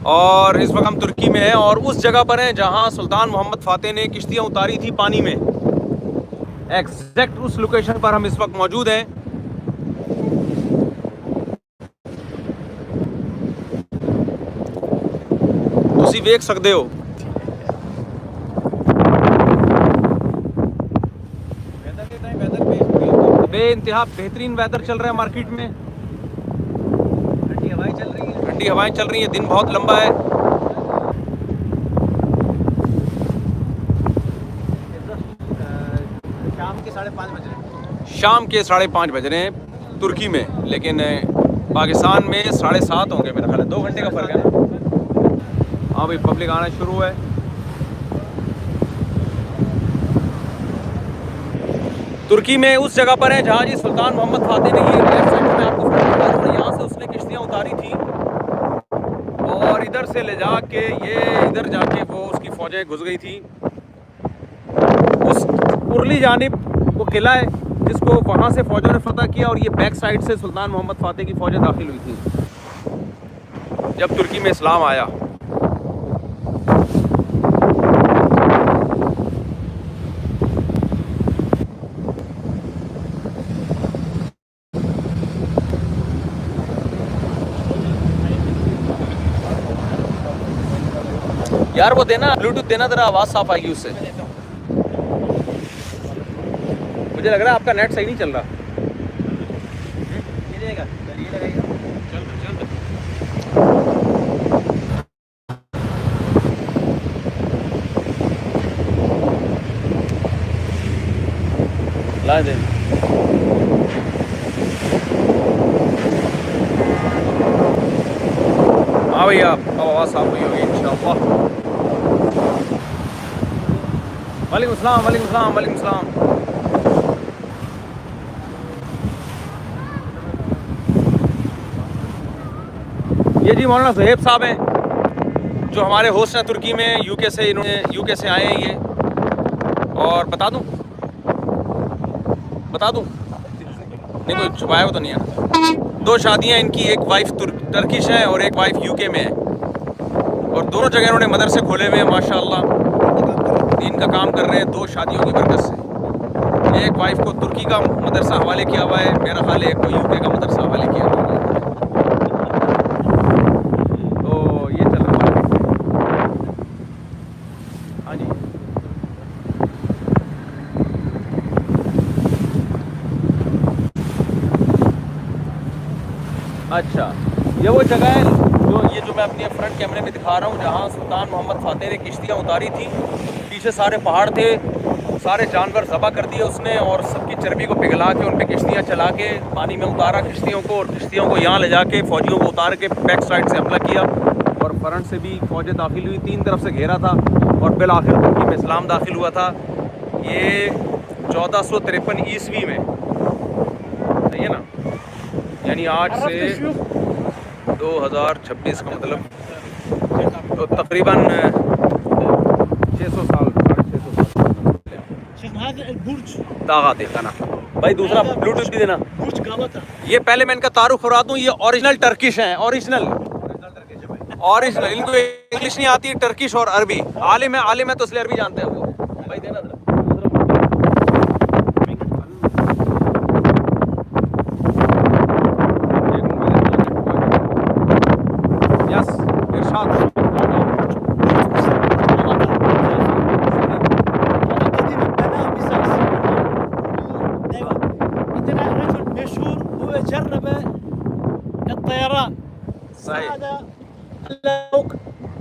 और इस वक्त हम तुर्की में हैं और उस जगह पर हैं जहां सुल्तान मोहम्मद फ़ातेह ने किश्तियां उतारी थी पानी में। एग्जैक्ट उस लोकेशन पर हम इस वक्त मौजूद हैं। तुसी देख सकते हो बेइंतहा बेहतरीन वेदर चल रहा है मार्केट में। ठंडी हवाएं चल रही हैं। दिन बहुत लंबा है। शाम के 5:30 बज रहे हैं तुर्की में, लेकिन पाकिस्तान में 7:30 होंगे मेरा ख्याल है। 2 घंटे का फ़र्क है ना। हाँ भाई, पब्लिक आना शुरू है। तुर्की में उस जगह पर है जहाँ जी सुल्तान मोहम्मद फ़ातेह ने, ये लेफ्ट साइड में आपको यहाँ से उसने किश्तियाँ उतारी थी और इधर से ले जाके ये इधर जाके वो उसकी फ़ौजें घुस गई थी। उस उर्ली जानिब वो किला है जिसको वहाँ से फ़ौजों ने फतह किया और ये बैक साइड से सुल्तान मोहम्मद फ़ातेह की फ़ौजें दाखिल हुई थी जब तुर्की में इस्लाम आया। यार वो देना, ब्लूटूथ देना, जरा आवाज़ साफ आएगी उससे। मुझे लग रहा है आपका नेट सही नहीं चल रहा। ला दे। हाँ भैया, अब आवाज़ साफ हुई होगी इंशाअल्लाह। वालेकुम सलाम, वालेकुम सलाम, वालेकुम सलाम। ये जी मौलाना ज़ुहैब साहब हैं जो हमारे होस्ट हैं तुर्की में, यूके से। इन्होंने यूके से आए हैं ये। और बता दूं नहीं, कोई छुपाया हुआ तो नहीं है ना। 2 शादियां इनकी, एक वाइफ टर्किश है और एक वाइफ यूके में है और दोनों जगह इन्होंने मदरसे खोले हुए हैं माशाअल्लाह। दीन का काम कर रहे हैं 2 शादियों की बरकत से। एक वाइफ को तुर्की का मदरसा हवाले किया हुआ है, मेरा ख्याल है एक को यूके का मदरसा हवाले किया हुआ है। तो ये चल रहा है। हाँ जी, अच्छा, ये वो जगह है जो मैं अपने फ्रंट कैमरे में दिखा रहा हूँ जहाँ सुल्तान मोहम्मद फ़ातेह ने किश्तियाँ उतारी थी। पीछे सारे पहाड़ थे, सारे जानवर ज़बह कर दिए उसने और सबकी चर्बी को पिघला के उन पे किश्तियाँ चला के पानी में उतारा किश्तियों को, और किश्तियों को यहाँ ले जाके फ़ौजियों को उतार के बैक साइड से हमला किया और फ्रंट से भी फ़ौजें दाखिल हुई। 3 तरफ से घेरा था और बिल आखिर तुर्की में इस्लाम दाखिल हुआ था। ये 1453 ईस्वी में, सही है ना, यानी आज से 2026 का मतलब तो तकरीबन 600 साल, 650 साल दागा देखा ना भाई। दूसरा ब्लूटूथ भी देना। ये पहले मैं इनका तारुफ करा दूं, ये ओरिजिनल टर्किश हैं। ओरिजिनल इनको इंग्लिश नहीं आती, टर्किश और अरबी। आलिम है तो इसलिए अरबी जानते हैं वो। भाई देना जरा।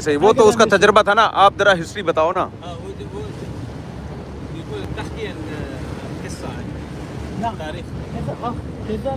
सही वो तो उसका तजर्बा था ना। आप जरा हिस्ट्री बताओ ना।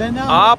आप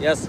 यस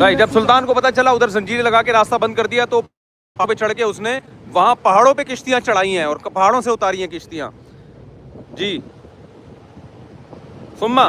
सही. जब सुल्तान को पता चला उधर जंजीरें लगा के रास्ता बंद कर दिया तो वहाँ पे चढ़ के उसने वहाँ पहाड़ों पे किश्तियाँ चढ़ाई हैं और पहाड़ों से उतारी हैं किश्तियाँ. जी सुम्मा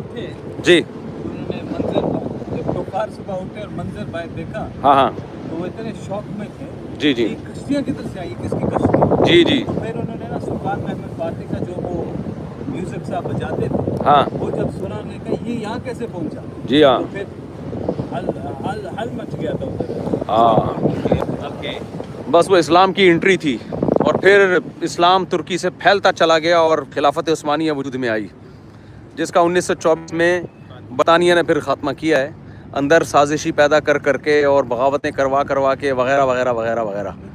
उठे, जी उन्होंने मंजर जब तूफान सुबह उठे और मंजर बाहर देखा हाँ हाँ तो वो इतने शौक में थे. जी जी ये कश्तियाँ किधर से आई, किसकी कश्ती? जी जी तो फिर उन्होंने ना सुल्तान महमद फातिह का जो वो म्यूजिक साहब बजाते थे हाँ वो जब सुना ने कहा ये यहाँ कैसे पहुँचा, जी हाँ तो फिर हल मच गया था उधर. हाँ ओके बस वो इस्लाम की एंट्री थी और फिर इस्लाम तुर्की से फैलता चला गया और खिलाफत उस्मानिया वजूद में आई जिसका 1924 में बरतानिया ने फिर ख़ात्मा किया है अंदर साजिशी पैदा कर करके और बगावतें करवा करवा के वगैरह वगैरह वगैरह वगैरह.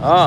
हाँ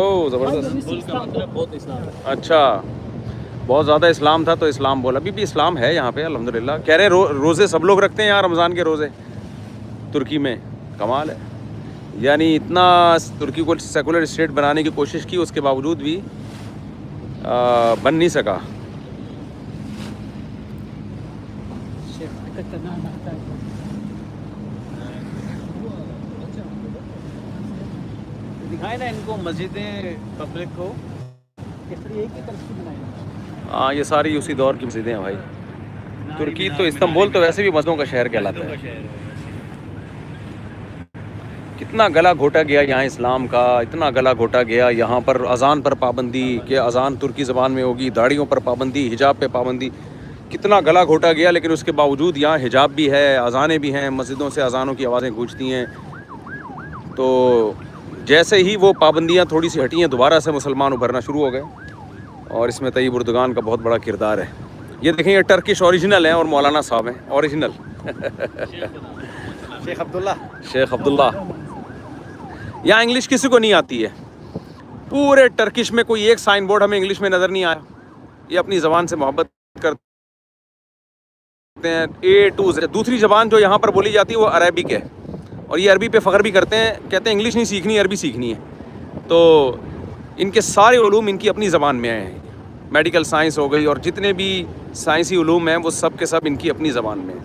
ओह ज़बरदस्त. बुल का मतलब बहुत इस्लाम है. अच्छा बहुत ज़्यादा इस्लाम था तो इस्लाम बोल. अभी भी इस्लाम है यहाँ पे अल्हम्दुलिल्लाह. कह रहे रोज़े सब लोग रखते हैं यहाँ रमज़ान के रोज़े तुर्की में. कमाल है. यानी इतना तुर्की को सेकुलर स्टेट बनाने की कोशिश की उसके बावजूद भी बन नहीं सका. दिखाए ना इनको मस्जिदें पब्लिक को. हाँ ये सारी उसी दौर की मस्जिदें हैं भाई. तुर्की तो इस्तांबुल तो वैसे भी मस्जिदों का शहर कहलाता है. कितना गला घोटा गया यहाँ इस्लाम का. इतना गला घोटा गया यहाँ पर अजान पर पाबंदी कि अजान तुर्की ज़बान में होगी, दाढ़ियों पर पाबंदी, हिजाब पे पाबंदी. कितना गला घोटा गया लेकिन उसके बावजूद यहाँ हिजाब भी है, अजानें भी हैं, मस्जिदों से अजानों की आवाज़ें गूंजती हैं. तो जैसे ही वो पाबंदियाँ थोड़ी सी हटी हैं दोबारा से मुसलमान उभरना शुरू हो गए और इसमें तैयब उर्दगान का बहुत बड़ा किरदार है. ये देखें ये टर्किश ओरिजिनल हैं और मौलाना साहब हैं ओरिजिनल. शेख अब्दुल्ला. शेख अब्दुल्ला. यहाँ इंग्लिश किसी को नहीं आती है. पूरे टर्किश में कोई एक साइन बोर्ड हमें इंग्लिश में नज़र नहीं आया. ये अपनी ज़बान से मोहब्बत करते हैं A to Z. दूसरी ज़बान जो यहाँ पर बोली जाती है वो अरबिक है और ये अरबी पे फ़ख्र भी करते हैं. कहते हैं इंग्लिश नहीं सीखनी अरबी सीखनी है. तो इनके सारे उलूम इनकी अपनी ज़बान में आए हैं. मेडिकल साइंस हो गई और जितने भी साइंसी उलूम हैं वो सब के सब इनकी अपनी ज़बान में हैं.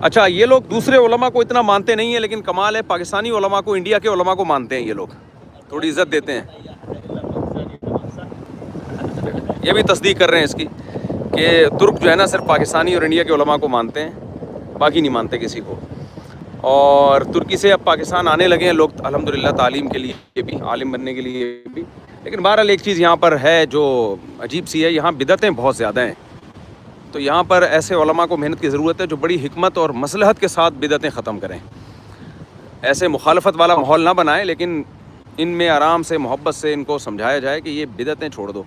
अच्छा ये लोग दूसरे उलमा को इतना मानते नहीं हैं लेकिन कमाल है पाकिस्तानी उलमा को इंडिया के उलमा को मानते हैं. ये लोग थोड़ी इज्जत देते हैं. ये भी तस्दीक कर रहे हैं इसकी कि तुर्क जो है ना सिर्फ पाकिस्तानी और इंडिया के उलमा को मानते हैं, बाकी नहीं मानते किसी को. और तुर्की से अब पाकिस्तान आने लगे हैं लोग अल्हम्दुलिल्लाह तालीम के लिए भी, आलिम बनने के लिए भी. लेकिन बहरहाल एक चीज़ यहाँ पर है जो अजीब सी है, यहाँ बिदअतें बहुत ज़्यादा हैं. तो यहाँ पर ऐसे उलमा को मेहनत की ज़रूरत है जो बड़ी हिकमत और मसलहत के साथ बिदअतें ख़त्म करें. ऐसे मुखालफत वाला माहौल ना बनाएं लेकिन इनमें आराम से मोहब्बत से इनको समझाया जाए कि ये बिदअतें छोड़ दो.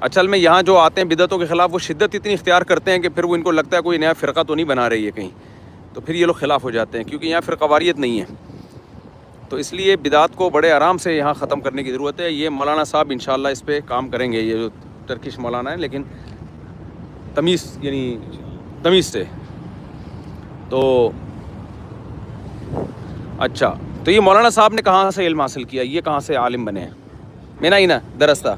असल में यहाँ जो आते हैं बिदअतों के ख़िलाफ़ वो शिद्दत इतनी इख्तियार करते हैं कि फिर वो इनको लगता है कोई नया फ़िरका तो नहीं बना रही है कहीं, तो फिर ये लोग ख़िलाफ़ हो जाते हैं क्योंकि यहाँ फ़िरक़ावारियत नहीं है. तो इसलिए बिदात को बड़े आराम से यहाँ ख़त्म करने की ज़रूरत है. ये मौलाना साहब इंशाअल्लाह इस पर काम करेंगे. ये जो टर्किश मौलाना है लेकिन तमीज़ यानी तमीज़ से. तो अच्छा तो ये मौलाना साहब ने कहाँ से इल्म हासिल किया, ये कहाँ से आलिम बने हैं? मैं ना ही ना दरस्ता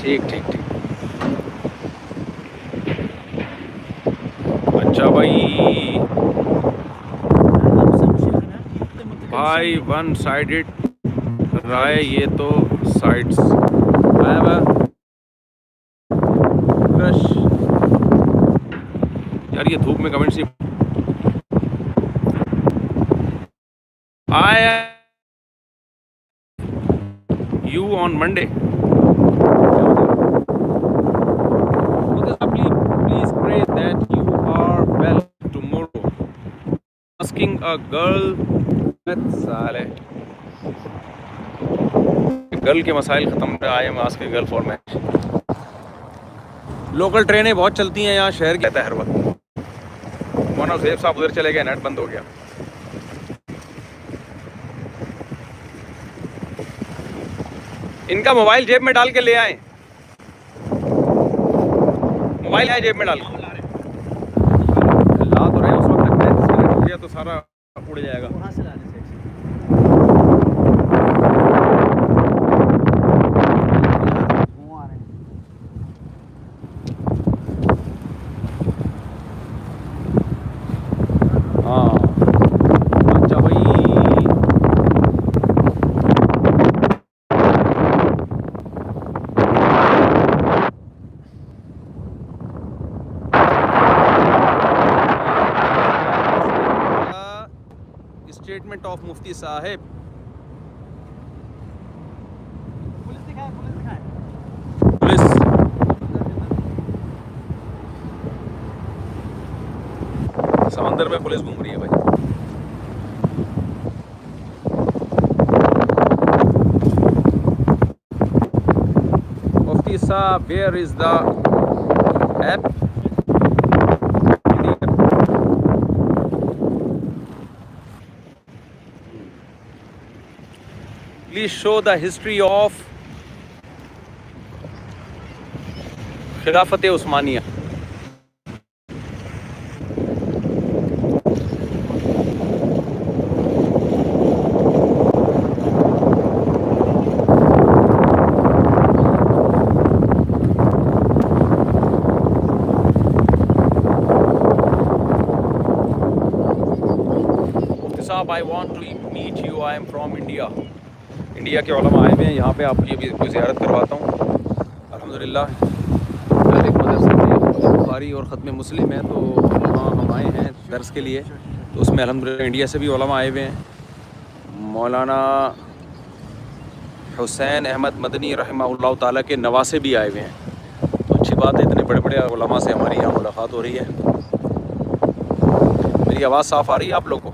ठीक ठीक ठीक. अच्छा भाई वन साइडेड राय, ये तो साइड्स क्रश यार, ये धूप में comment see I you on Monday. Please pray that you are well tomorrow. Asking a girl. साले गर्ल के मसाइल ख़त्म. I am asking girl for match. Local ट्रेनें बहुत चलती हैं यहाँ शहर के, हर वक्त. मौलाना ज़ेब साहब उधर चले गए, नेट बंद हो गया. इनका मोबाइल जेब में डाल के ले आए. मोबाइल है जेब में डाल के ला तो रहे. उस वक्त तक डिस्कनेक्ट हो गया तो सारा उड़ जाएगा. हाँ अच्छा भाई. स्टेटमेंट ऑफ मुफ्ती साहिब. पुलिस समंदर में पुलिस घूम रही है भाई. मुफ्ती साहब, where is the app? Please show the history of खिलाफत उस्मानिया. साहब, I want to meet you. I am from India. India के उलमा आए हुए हैं यहाँ पे. आपकी भी कोई ज़ियारत करवाता हूँ. अल्हम्दुलिल्लाह एक मदरसे में बुखारी और ख़त्म मुस्लिम है, तो वहाँ हम आए हैं दर्स के लिए. तो उसमें अल्हम्दुलिल्लाह इंडिया से भी उलमा आए हुए हैं. मौलाना हुसैन अहमद मदनी रहमहुल्लाह ताला के नवासे भी आए हुए हैं. तो अच्छी बात है, इतने बड़े बड़े उलमा से हमारी यहाँ मुलाकात हो रही है. मेरी आवाज़ साफ़ आ रही है आप लोग को?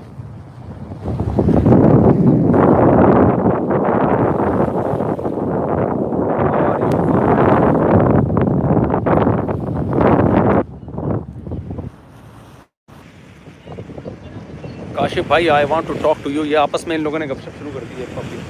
काशिफ भाई, I want to talk to you. ये आपस में इन लोगों ने गपशप शुरू कर दी है. Public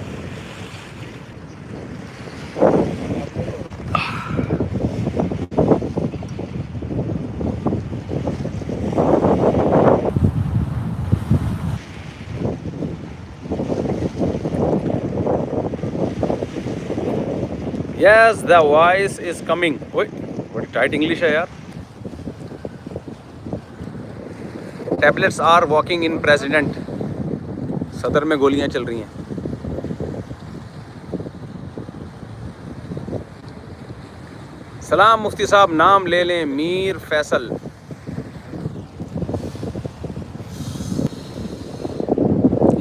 yes, the voice is coming. बड़ी टाइट इंग्लिश है यार. Tablets are walking in president. सदर में गोलियां चल रही हैं. सलाम मुफ्ती साहब, नाम ले लें. मीर फैसल.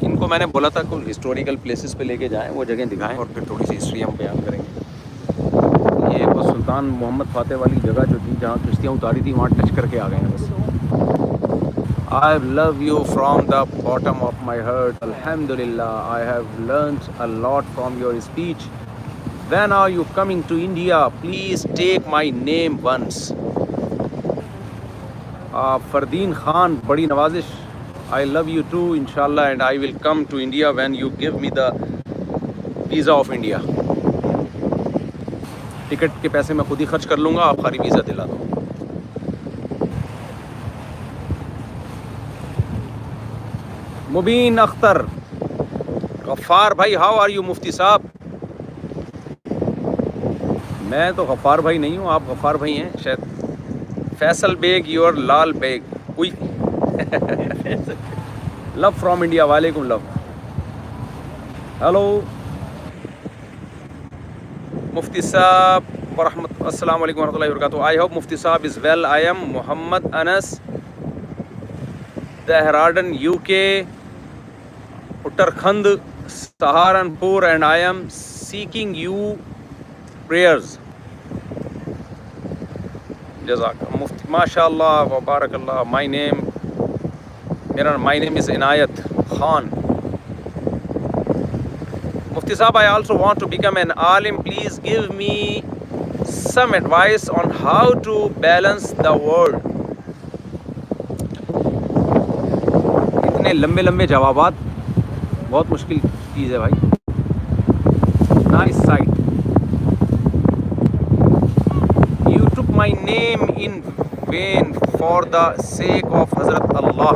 इनको मैंने बोला था कुछ हिस्टोरिकल प्लेसेस पे लेके जाएं, वो जगह दिखाएं और फिर थोड़ी सी हिस्ट्री हम बयान करेंगे. ये वो सुल्तान मोहम्मद फातेह वाली जगह जो थी जहाँ किश्तियाँ उतारी थी, वहाँ टच करके आ गए हैं बस. I love you from the bottom of my heart. Alhamdulillah, I have learned a lot from your speech. When are you coming to India? Please take my name once. Fardeen Khan, badi nawazish. I love you too, inshallah, and I will come to India when you give me the visa of India. Ticket के पैसे मैं खुद ही खर्च कर लूँगा, आप खाली visa दिला दो. मुबीन अख्तर, गफ्फार भाई, हाउ आर यू मुफ्ती साहब? मैं तो गफ्फार भाई नहीं हूँ, आप गफ्फार भाई हैं शायद. फैसल बेग, योर लाल बेग, कोई लव फ्रॉम इंडिया. वालेकुम लव. हेलो मुफ्ती साहब अस्सलाम वालेकुम रहमतुल्लाहि व बरकातुहू. आई होप मुफ्ती साहब is well. I am Mohammad Anas, Dehradun UK, Uttarakhand, Saharanpur, and I am seeking you prayers. जज़ाक मुफ्ती, माशाअल्लाह व बारकल्लाह. my name is Inayat Khan. Mufti Sahab, I also want to become an alim. Please give me some advice on how to balance the world. इतने लंबे लंबे जवाबात, बहुत मुश्किल चीज़ है भाई. Nice sight. You took my name in vain for the sake of Hazrat Allah.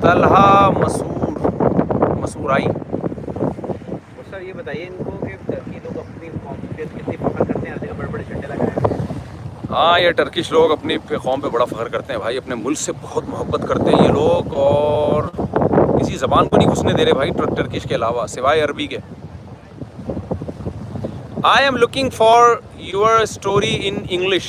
Talha Masurai. Sir ये बताइए इनको कि टर्की लोग अपनी कौम पे कितनी फख्र करते हैं, बड़े बड़े झंडे लगाए. हाँ, ये टर्किश लोग अपनी कौम पे बड़ा फ़ख्र करते हैं भाई. अपने मुल्क से बहुत मोहब्बत करते हैं ये लोग, और किसी ज़बान को नहीं घुसने दे रहे भाई टर्किश के अलावा, सिवाय अरबी के. I am looking for your story in English.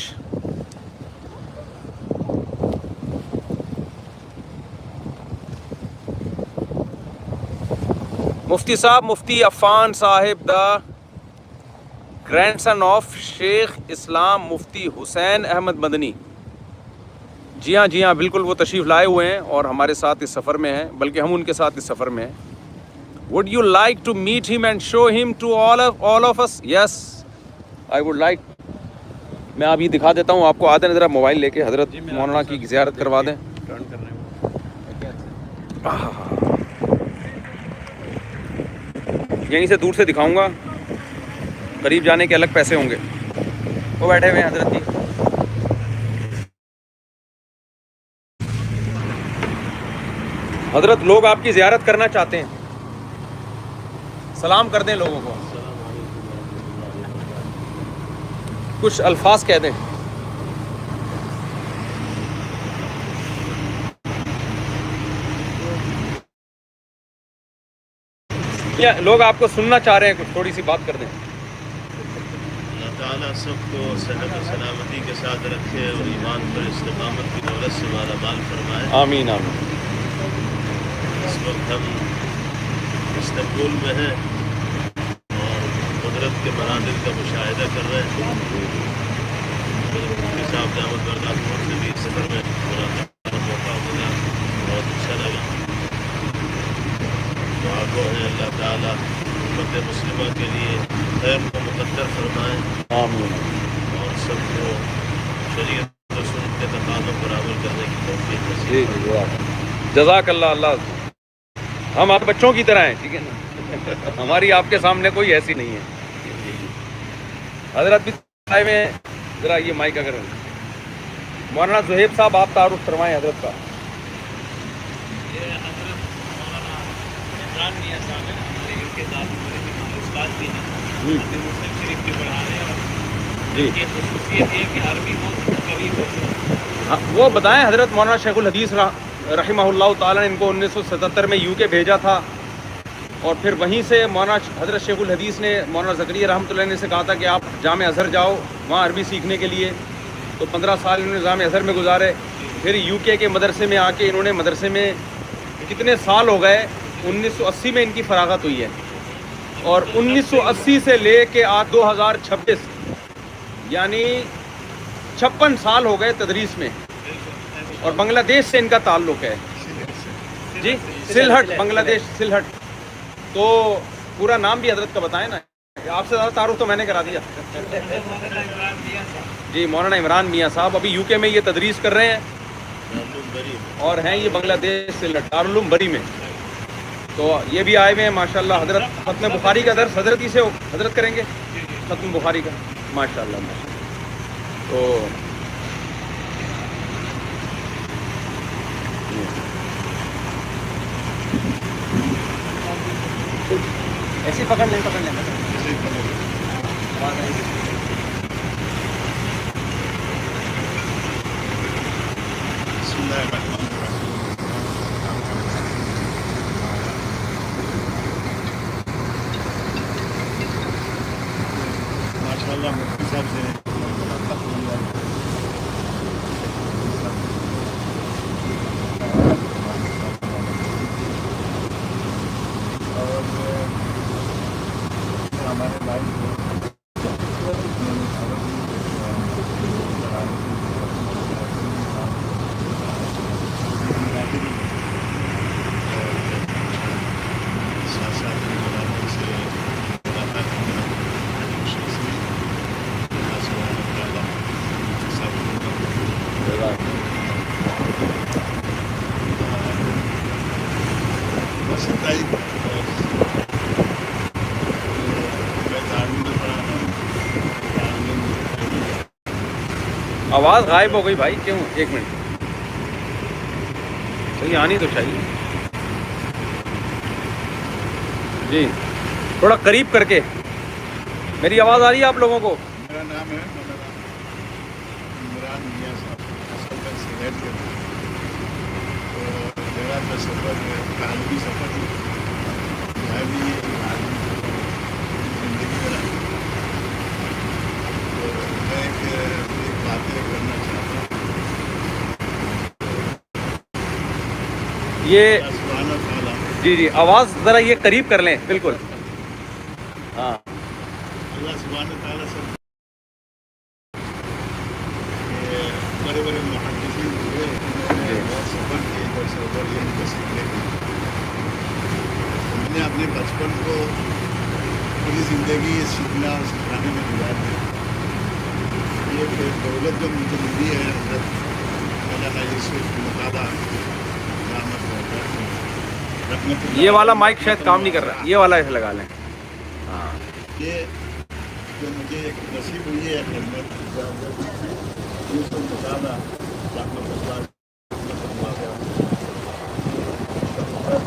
मुफ्ती साहब, मुफ्ती अफ़ान साहिब, द ग्रैंडसन ऑफ शेख इस्लाम मुफ्ती हुसैन अहमद मदनी. जी हाँ बिल्कुल, वो तशरीफ़ लाए हुए हैं और हमारे साथ इस सफ़र में हैं, बल्कि हम उनके साथ इस सफ़र में हैं. Would you like to meet him and show him to all of us? Yes, I would like. मैं अभी दिखा देता हूँ आपको. आते ज़रा मोबाइल लेके हज़रत मौलाना की ज़ियारत करवा दें. यहीं से दूर से दिखाऊंगा, करीब जाने के अलग पैसे होंगे. वो बैठे हुए हैं हजरत जी. हजरत, लोग आपकी ज़ियारत करना चाहते हैं, सलाम कर दें लोगों को, कुछ अल्फाज कह दें. या लोग आपको सुनना चाह रहे हैं, कुछ थोड़ी सी बात कर दें. अल्लाह ताला सबको सेहत और सलामती के साथ रखे और ईमान पर इस्तिकामत की दौलत से माला माल फरमाए. आमीन आमीन. इस वक्त हम इस्तांबुल में हैं और कुदरत के मनाजिर का मुशाहिदा कर रहे हैं. मुफ्ती साहब दामद बरकातुहू से भी सफर में मौका मिला, बहुत अच्छा लगा. दुआगो है अल्लाह ताला उम्मत मुस्लिमा के लिए खैर को मुक़द्दर फरमाए. आमीन. और सबको शरीयत रसूल के तकाज़ों पर अमल करने की तौफीक नसीब. जज़ाकल्लाह. अल्लाह, हम आप बच्चों की तरह हैं, ठीक है ना. हमारी आपके सामने कोई ऐसी नहीं है. हजरत भी आए में, ज़रा ये माइक अगर मौलाना ज़ुहैब साहब आप तारुफ फरमाएं हजरत का. जी हाँ, वो बताएं हजरत मौलाना शेखुल हदीस रहमहुल्लाह ताला ने इनको 1977 में यूके भेजा था, और फिर वहीं से मौलाना हजरत शेखुल हदीस ने मौलाना ज़करिया रहमतुल्लाह ने से कहा था कि आप जामे अज़हर जाओ वहाँ अरबी सीखने के लिए. तो 15 साल इन्होंने जामे अज़हर में गुजारे. फिर यूके के मदरसे में आके इन्होंने मदरसे में कितने साल हो गए, 1980 में इनकी फरागत हुई है, और 1980 से ले के आज 2026 यानी 56 साल हो गए तदरीस में, और बांग्लादेश से इनका ताल्लुक़ है जी, सिलहट, बांग्लादेश सिलहट। तो पूरा नाम भी हजरत का बताएं ना, आपसे ज़्यादा तारुफ तो मैंने करा दिया जी। मौलाना इमरान मियाँ साहब अभी यूके में ये तदरीस कर रहे हैं और हैं ये बांग्लादेश सिलहट दारुल उलूम बरी में। तो ये भी आए हुए हैं माशाल्लाह। हजरत खत्म बुखारी का दर्स हजरत ही से हजरत करेंगे, खत्म बुखारी का माशाल्लाह। तो ऐसे पकड़ लें, पकड़ लें। माशाल्लाह मुफ्ती साहब से हमारे भाई आवाज़ गायब हो गई भाई, क्यों? एक मिनट, सही आनी तो चाहिए जी। थोड़ा करीब करके, मेरी आवाज़ आ रही है आप लोगों को? मेरा नाम है इमरान मियाँ साहब, असल में सिलेट के। तो मेरा जो सफ़र है तालीमी सफ़र है, मैं भी ज़िंदगी में रहा। तो मैं एक बातें करना चाहता हूँ। ये सुभान अल्लाह। जी जी, आवाज़ ज़रा ये करीब कर लें, बिल्कुल। हाँ, अल्लाह सुभान अल्लाह से बड़े बड़े मुहद्दिसीन हुए, उन्होंने बहुत सफ़र किए, और सफ़र ये उनको सीखने के। मैंने अपने बचपन को पूरी ज़िंदगी सीखना और सिखाने में गुजार दिया। ये दौलत जो मुझे मिली है हज़रत मौलाना यूसुफ मुतादा ये वाला माइक शायद काम नहीं कर रहा, ये वाला ऐसे लगा लें। हाँ, ये जो मुझे एक नसीब हुई है खिदमत यूसुफ मुतादा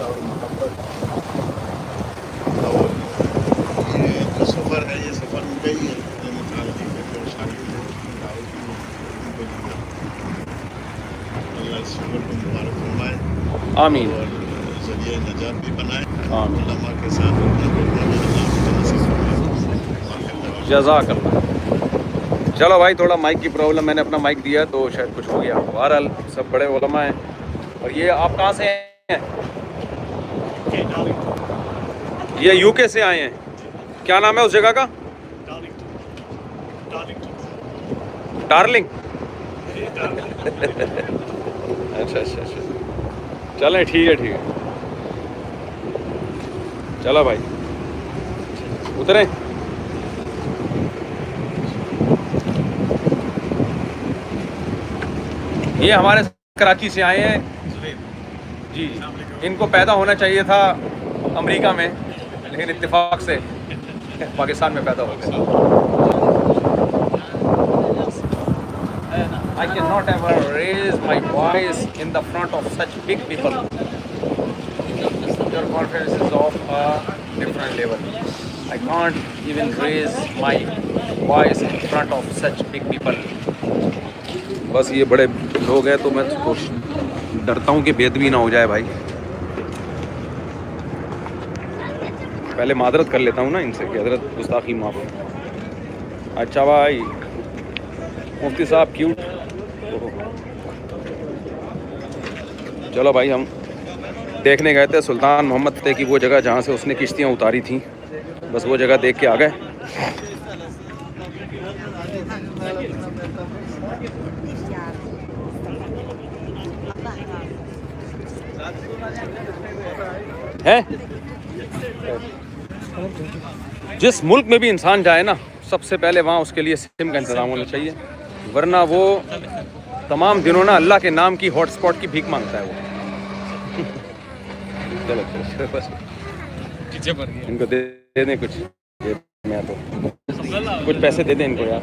और मोहब्बत, और ये जो सफ़र है, ये सफ़र उनका ही है जो मुतालिक है, जो शागिर्द है, उसमें दावत की उनको दिया। अल्लाह इस सफ़र को मुबारक फरमाए, आमीन, और ज़रिए नजात भी बनाए। आमीन, उलमा के साथ जज़ाकल्लाह। चलो भाई, थोड़ा माइक की प्रॉब्लम, मैंने अपना माइक दिया तो शायद कुछ हो गया। बहरहाल सब बड़े उलमा हैं। और ये आप कहाँ से हैं? ये यूके से आए हैं। क्या नाम है उस जगह का? डार्लिंग। अच्छा अच्छा अच्छा, चलें, ठीक है ठीक है। चलो भाई, उतरें। ये हमारे कराची से आए हैं जी। इनको पैदा होना चाहिए था अमेरिका में, लेकिन इत्तेफाक से पाकिस्तान में पैदा हो गए। I cannot ever raise my voice in the front of such big people. Your conference is of a different level. I can't even raise my voice in front of such big people. बस ये बड़े लोग हैं तो मैं डरता हूँ कि बेदबी ना हो जाए भाई। पहले मादरत कर लेता हूँ ना इनसे कि हज़रत गुस्ताखी माफ़। अच्छा भाई, मुफ्ती साहब क्यूट। चलो भाई, हम देखने गए थे सुल्तान मोहम्मद फतेह की वो जगह जहाँ से उसने किश्तियाँ उतारी थी, बस वो जगह देख के आ गए। है। जिस मुल्क में भी इंसान जाए ना, सबसे पहले वहाँ उसके लिए सिम का इंतज़ाम होना चाहिए, वरना वो तमाम दिनों ना अल्लाह के नाम की हॉटस्पॉट की भीख मांगता है वो। चलो चलो बस इनको दे दें कुछ, मैं तो कुछ पैसे दे दें इनको यार।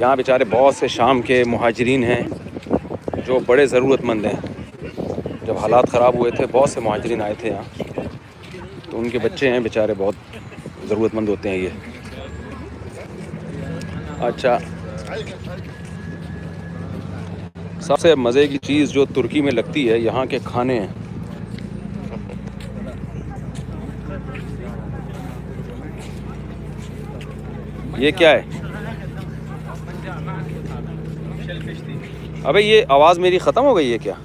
यहाँ बेचारे बहुत से शाम के मुहाजिरीन हैं जो बड़े ज़रूरतमंद हैं। जब हालात ख़राब हुए थे बहुत से मुहाजिरीन आए थे यहाँ, तो उनके बच्चे हैं बेचारे, बहुत ज़रूरतमंद होते हैं ये। अच्छा, सबसे मज़े की चीज़ जो तुर्की में लगती है यहाँ के खाने हैं। ये क्या है? अबे ये आवाज़ मेरी ख़त्म हो गई है क्या?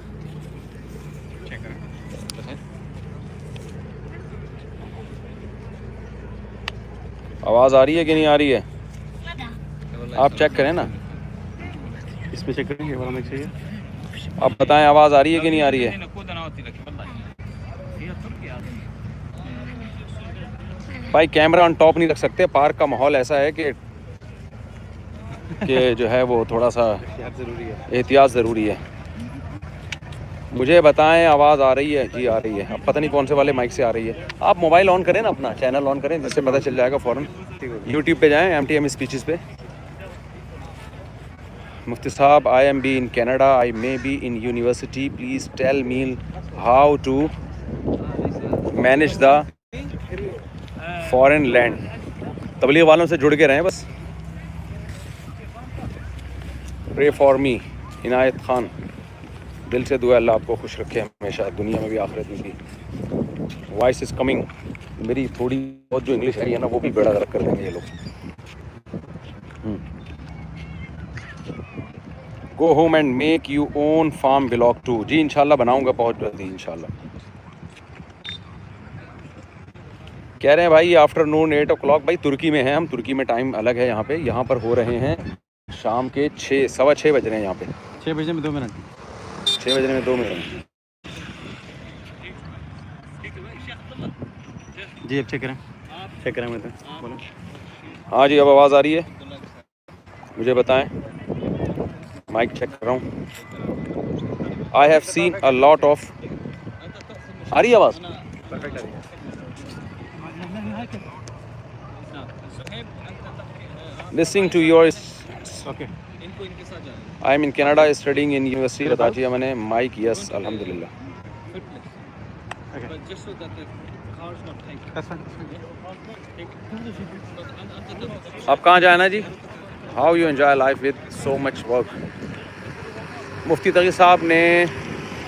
आवाज़ आ रही है कि नहीं आ रही है? आप चेक करें ना, इस पे चेक करेंगे वाला में चाहिए। आप बताएं आवाज़ आ रही है कि नहीं आ रही है? भाई कैमरा ऑन टॉप नहीं रख सकते, पार्क का माहौल ऐसा है कि जो है वो थोड़ा सा एहतियात ज़रूरी है। मुझे बताएं आवाज़ आ रही है? जी आ रही है। अब पता नहीं कौन से वाले माइक से आ रही है। आप मोबाइल ऑन करें ना, अपना चैनल ऑन करें, जिससे पता चल जाएगा फ़ौरन। यूट्यूब पे जाएं MTM स्पीचेस पे। मुफ्ती साहब, I am be in Canada, I may be in university, please tell me how to manage the foreign land। तबलीग वालों से जुड़ के रहें बस। Pray for me Inayat Khan. दिल से दुआ, अल्लाह आपको खुश रखे हमेशा, दुनिया में भी आखिरत में भी। Voice is coming. मेरी थोड़ी बहुत जो इंग्लिश है ना, वो भी बेड़ा गर्क कर देंगे ये लोग। Go home and make you own farm blog too. जी इंशाल्लाह बनाऊंगा बहुत जल्दी इंशाल्लाह। कह रहे हैं भाई आफ्टरनून 8 o'clock। भाई तुर्की में है हम, तुर्की में टाइम अलग है यहाँ पे। यहाँ पर हो रहे हैं शाम के 6, सवा 6 बज रहे हैं यहाँ पे। 6 बजने में 2 मिनट। 6 बजने में 2 मिनट। जी अब चेक करें, चेक करें मैं तो बोलो। हाँ जी अब आवाज़ आ रही है? मुझे बताएं। माइक चेक कर रहा हूँ। I have seen a lot of. आ रही है आवाज़? Listening to your okay. I am in Canada studying in university। बता दिया मैंने। माइक यस अल्हम्दुलिल्लाह। अब कहाँ जाना जी? How you enjoy life with so much work. मुफ्ती तकी साहब ने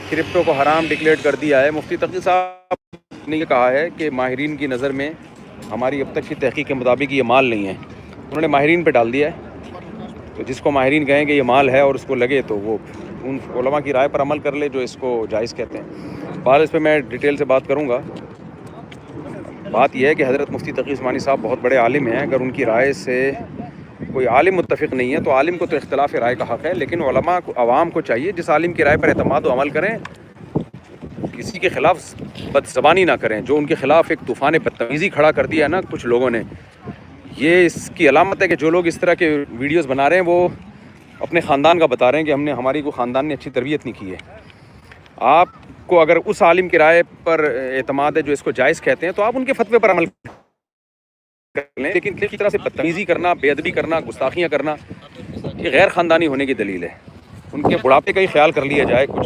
क्रिप्टो को हराम डिक्लेयर कर दिया है। मुफ्ती तकी साहब ने ये कहा है कि माहिरीन की नज़र में हमारी अब तक की तहकीक के मुताबिक ये माल नहीं है। उन्होंने माहिरीन पे डाल दिया है, तो जिसको माहिरीन कहें कि ये माल है और उसको लगे तो वो उन उलमा की राय पर अमल कर ले जो इसको जायज़ कहते हैं। बहरहाल इस पर मैं डिटेल से बात करूँगा। बात यह है कि हज़रत मुफ्ती तकी उस्मानी साहब बहुत बड़े आलिम हैं। अगर उनकी राय से कोई आलिम मुत्तफ़िक़ नहीं है तो आलिम को तो इख्तिलाफ़ राय का हक़ है, लेकिन उलमा को, अवाम को चाहिए जिस आलिम की राय पर एतमाद व अमल करें, किसी के ख़िलाफ़ बदज़बानी ना करें। जो उनके ख़िलाफ़ एक तूफ़ान बदतमीज़ी खड़ा कर दिया है ना कुछ लोगों ने, ये इसकी अलामत है कि जो लोग इस तरह के वीडियोस बना रहे हैं वो अपने ख़ानदान का बता रहे हैं कि हमारी को ख़ानदान ने अच्छी तरबियत नहीं की है। आपको अगर उस आलिम की राय पर एतमाद है जो इसको जायज़ कहते हैं तो आप उनके फतवे पर अमल कर लें, लेकिन किसी तरह से बदतमीज़ी करना, बेअदबी करना, गुस्ताखियाँ करना, ये गैर ख़ानदानी होने की दलील है। उनके बुढ़ापे का ही ख्याल कर लिया जाए। कुछ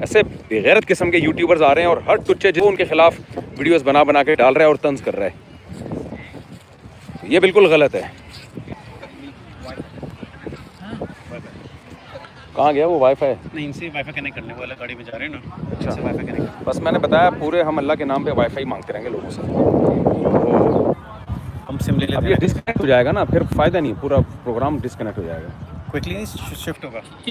ऐसे बेगैरत किस्म के यूट्यूबर्स आ रहे हैं और हर टुच्चे जो उनके ख़िलाफ़ वीडियोज़ बना बना के डाल रहा है और तंज़ कर रहा है, ये बिल्कुल गलत है। कहाँ गया वो वाईफाई? नहीं, इनसे वाईफाई कनेक्ट करने वाला, गाड़ी में जा रहे हैं ना। अच्छा वाईफाई कनेक्ट। बस मैंने बताया पूरे हम अल्लाह के नाम पे वाईफाई मांगते रहेंगे लोगों से। तो हम सिम ले लेते अब ये डिस्कनेक्ट हो जाएगा ना, फिर फ़ायदा नहीं, पूरा प्रोग्राम डिस्कनेक्ट हो जाएगा। क्विकली शिफ्ट होगा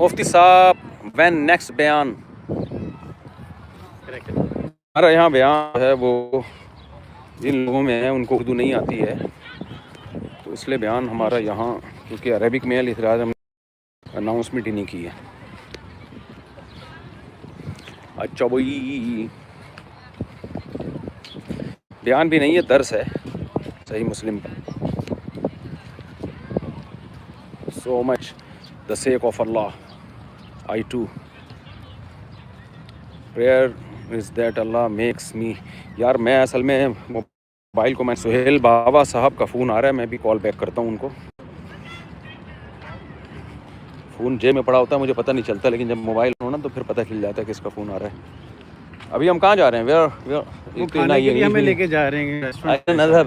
मुफ्ती साहब व्हेन नेक्स्ट बयान हमारा यहाँ बयान है वो जिन लोगों में है उनको उर्दू नहीं आती है तो इसलिए बयान हमारा यहाँ क्योंकि अरबिक में लिहाज हमने अनाउंसमेंट ही नहीं की है। अच्छा भाई बयान भी नहीं है दर्स है सही मुस्लिम का। So much the sake of अल्लाह I to prayer is that अल्लाह मेक्स मी। यार मैं असल में मोबाइल को मैं सुहेल बाबा साहब का फ़ोन आ रहा है मैं भी कॉल बैक करता हूँ उनको। फ़ोन जेब में पड़ा होता है मुझे पता नहीं चलता लेकिन जब मोबाइल हो ना तो फिर पता चल जाता है किसका फ़ोन आ रहा है। अभी हम कहाँ जा रहे हैं वेयर हमें लेके जा रहे हैं नज़हब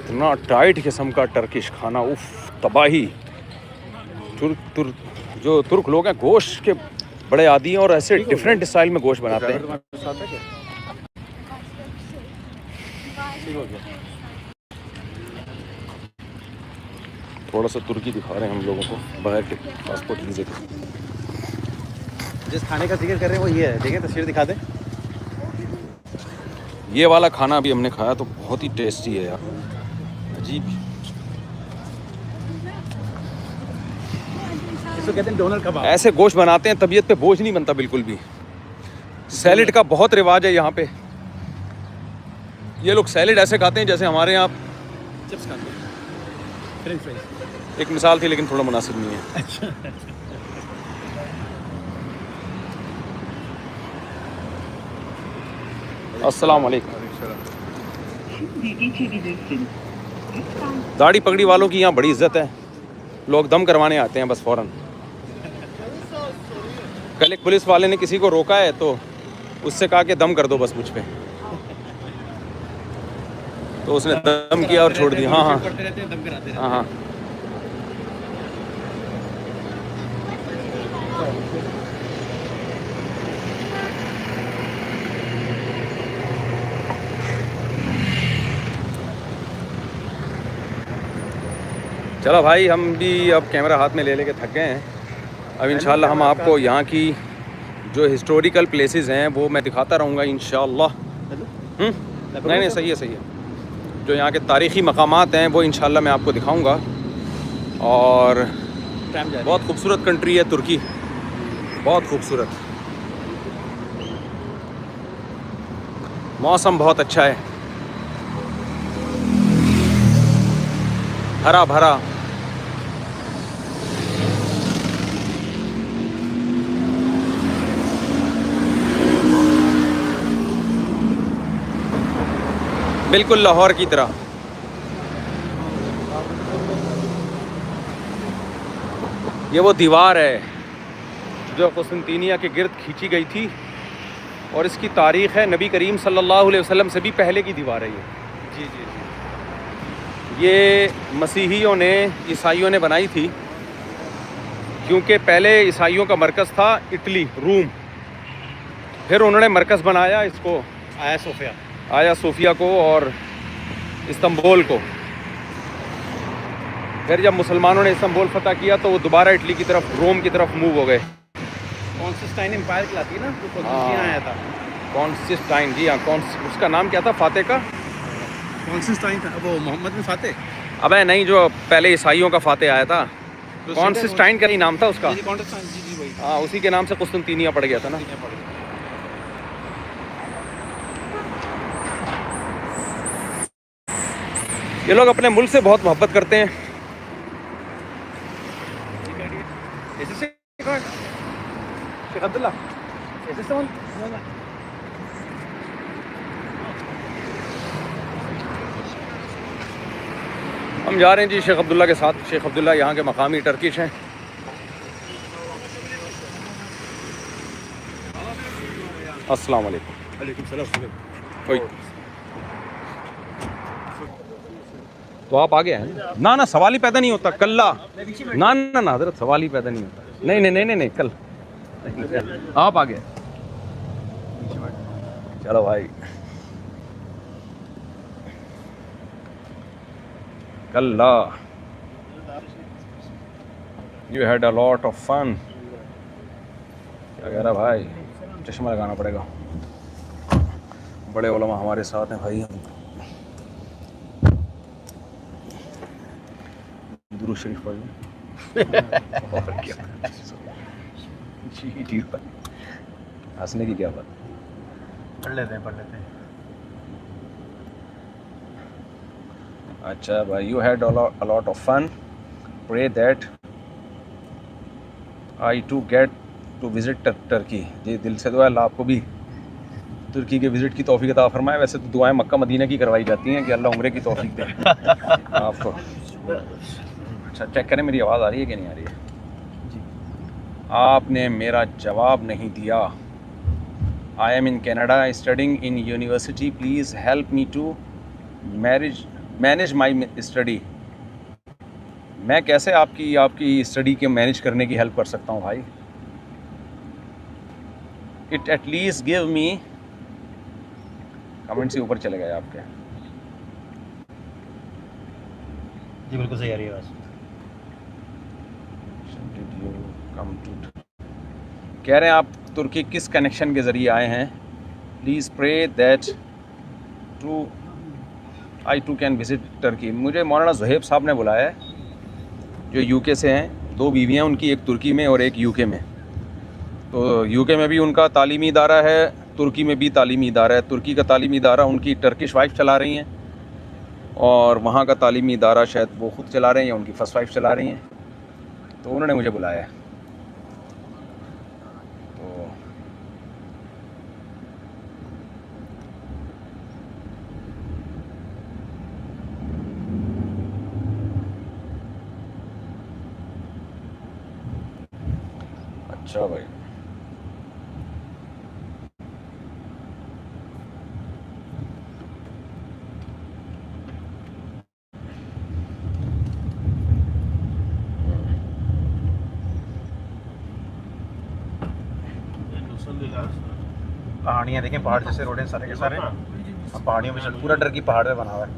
इतना टाइट किस्म का टर्किश खाना उफ तबाही। जो तुर्क लोग हैं गोश्त के बड़े आदी हैं और ऐसे डिफरेंट स्टाइल में गोश्त बनाते हैं। थोड़ा सा तुर्की दिखा रहे हैं हम लोगों को बगैर के पासपोर्ट वीज़े के। जिस खाने का जिक्र कर रहे हैं वो ये है देखें तस्वीर दिखा दें। ये वाला खाना भी हमने खाया तो बहुत ही टेस्टी है यार अजीब। इसको कहते हैं डोनर कबाब। ऐसे गोश्त बनाते हैं तबीयत पे बोझ नहीं बनता बिल्कुल भी। सैलेड का बहुत रिवाज है यहाँ पे। ये लोग सैलेड ऐसे खाते हैं जैसे हमारे यहाँ चिप्स खाते हैं फ्रेंच फ्राइज। एक मिसाल थी लेकिन थोड़ा मुनासिब नहीं है। अच्छा अस्सलाम वालेकुम। दाढ़ी पगड़ी वालों की यहाँ बड़ी इज्जत है लोग दम करवाने आते हैं बस फ़ौरन। कल एक पुलिस वाले ने किसी को रोका है तो उससे कहा कि दम कर दो बस मुझ पे तो उसने दम किया और छोड़ दिया। हाँ हाँ करते रहते हैं दम कराते हैं। हाँ हाँ चलो भाई हम भी अब कैमरा हाथ में ले लेके थक गए हैं। अब इंशाल्लाह हम आपको यहाँ की जो हिस्टोरिकल प्लेसेस हैं वो मैं दिखाता रहूँगा इंशाल्लाह। नहीं सही है जो यहाँ के तारीख़ी मकामात हैं वो इंशाल्लाह मैं आपको दिखाऊँगा। और बहुत खूबसूरत कंट्री है तुर्की बहुत खूबसूरत। मौसम बहुत अच्छा है हरा भरा। बिल्कुल लाहौर की तरह। ये वो दीवार है जो कुस्तुनतीनिया के गिर्द खींची गई थी और इसकी तारीख़ है नबी करीम सल्लल्लाहु अलैहि वसल्लम से भी पहले की दीवार है ये। जी जी ये मसीहियों ने ईसाइयों ने बनाई थी क्योंकि पहले ईसाइयों का मरकज़ था इटली रूम। फिर उन्होंने मरकज़ बनाया इसको आया सोफिया को और इस्तांबुल को। फिर जब मुसलमानों ने इस्तांबुल फतह किया तो वो दोबारा इटली की तरफ रोम की तरफ मूव हो गए। कॉन्स्टेंटाइन एम्पायर कहलाती है ना जो हाँ। आया था कॉन्स्टेंटाइन जी हाँ उसका नाम क्या था फातेह का? कॉन्स्टेंटाइन था वो मोहम्मद बिन फातेह। अबे नहीं जो पहले ईसाइयों का फातेह आया था कॉन्स्टेंटाइन का ही नाम था उसका। जी वही हाँ उसी के नाम से कुस्तुनतीनिया पड़ गया था ना। ये लोग अपने मुल्क से बहुत मोहब्बत करते हैं। शेख अब्दुल्ला हम जा रहे हैं जी शेख अब्दुल्ला के साथ। शेख अब्दुल्ला यहाँ के मकामी टर्किश हैं अस्सलाम वालेकुम। वालेकुम सलाम। कोई तो आप आगे हैं ना? ना सवाल ही पैदा नहीं होता कल्ला। ना ना ना हजरत सवाल ही पैदा नहीं होता। नहीं नहीं नहीं नहीं नहीं कल आप आगे। चलो भाई कल्ला you had a lot of fun. क्या कह रहा भाई? चश्मा लगाना पड़ेगा। बड़े उलमा हमारे साथ हैं भाई। हम दुरूद शरीफ पढ़ लें। और क्या जी हंसने की क्या बात। पढ़ लेते हैं अच्छा भाई you had a lot of fun. Pray that I too get to visit Turkey. जी दिल से दुआ अल्लाह आपको भी तुर्की के विज़िट की तौफीक अता फरमाए। वैसे तो दुआएं मक्का मदीना की करवाई जाती हैं कि अल्लाह उम्रे की तौफीक दे आपको। अच्छा चेक करें मेरी आवाज़ आ रही है कि नहीं आ रही है? आपने मेरा जवाब नहीं दिया। I am in Canada studying in university. Please help me to manage my study. मैं कैसे आपकी स्टडी के मैनेज करने की हेल्प कर सकता हूँ भाई? It at least give me. Comment से ऊपर चले गए आपके। जी बिल्कुल सही आ रही है आवाज़। कह रहे हैं आप तुर्की किस कनेक्शन के ज़रिए आए हैं? Please pray that I too can visit Turkey. मुझे मौलाना ज़ुहैब साहब ने बुलाया है जो यूके से हैं। 2 बीवियाँ उनकी, एक तुर्की में और एक यूके में। तो यूके में भी उनका तालीमी इदारा है, तुर्की में भी तालीमी इदारा है। तुर्की का तालीमी इदारा उनकी टर्किश वाइफ चला रही हैं और वहाँ का तालीमी इदारा शायद वो ख़ुद चला रहे हैं या उनकी फ़र्स्ट वाइफ चला रही हैं। तो उन्होंने मुझे बुलाया है। तो अच्छा भाई पहाड़ियाँ देखें, पहाड़ जैसे रोड हैं सारे के सारे। अब पहाड़ियों में पूरा टर्की पहाड़ पे बना हुआ है।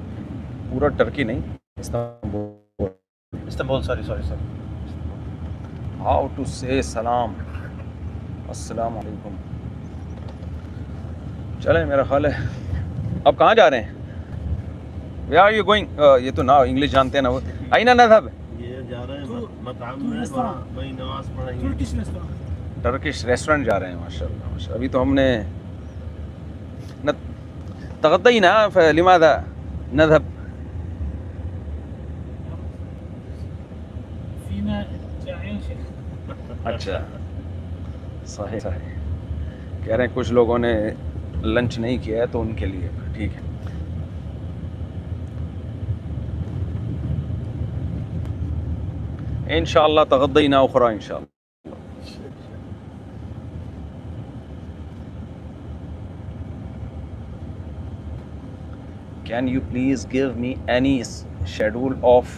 पूरा टर्की नहीं, इस्तांबुल सॉरी। हाउ टू से सलाम। अस्सलाम वालेकुम। चलें मेरा ख्याल है अब कहाँ जा रहे हैं? वे आर यू गोइंग? ये तो ना इंग्लिश जानते हैं ना वो। आई ना नज़ब ये जा रहे हैं मकाम में वही नमाज पढ़ेंगे। टर्किश रेस्टोरेंट जा रहे हैं माशाल्लाह माशाल्लाह। अभी तो हमने न तगद्दीना लिमादा नज़हब। अच्छा सही सही। कह रहे हैं कुछ लोगों ने लंच नहीं किया है तो उनके लिए ठीक है। इंशाअल्लाह तगद्दीना उखरा इंशाअल्लाह। Can you please give me any schedule of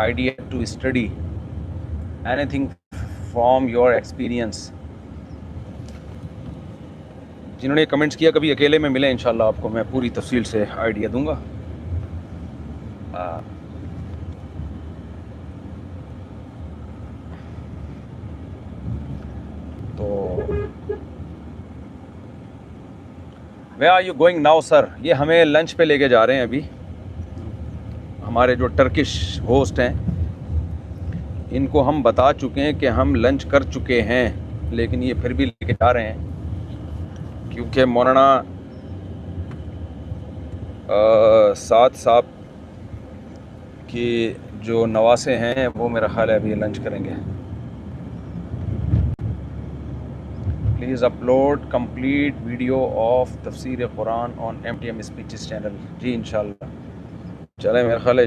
idea to study? Anything from your experience? जिन्होंने कमेंट्स किया कभी अकेले में मिले इंशाल्लाह आपको मैं पूरी तफसील से आइडिया दूंगा। तो where are you going now sir? ये हमें लंच पे लेके जा रहे हैं अभी। हमारे जो टर्किश होस्ट हैं इनको हम बता चुके हैं कि हम लंच कर चुके हैं, लेकिन ये फिर भी लेके जा रहे हैं क्योंकि मौलाना साद साहब की जो नवासे हैं वो मेरा ख्याल है अभी लंच करेंगे। Please upload complete video of तफसीर Quran on MTM speeches channel. जी इंशाल्लाह। चले मेरा ख्याल है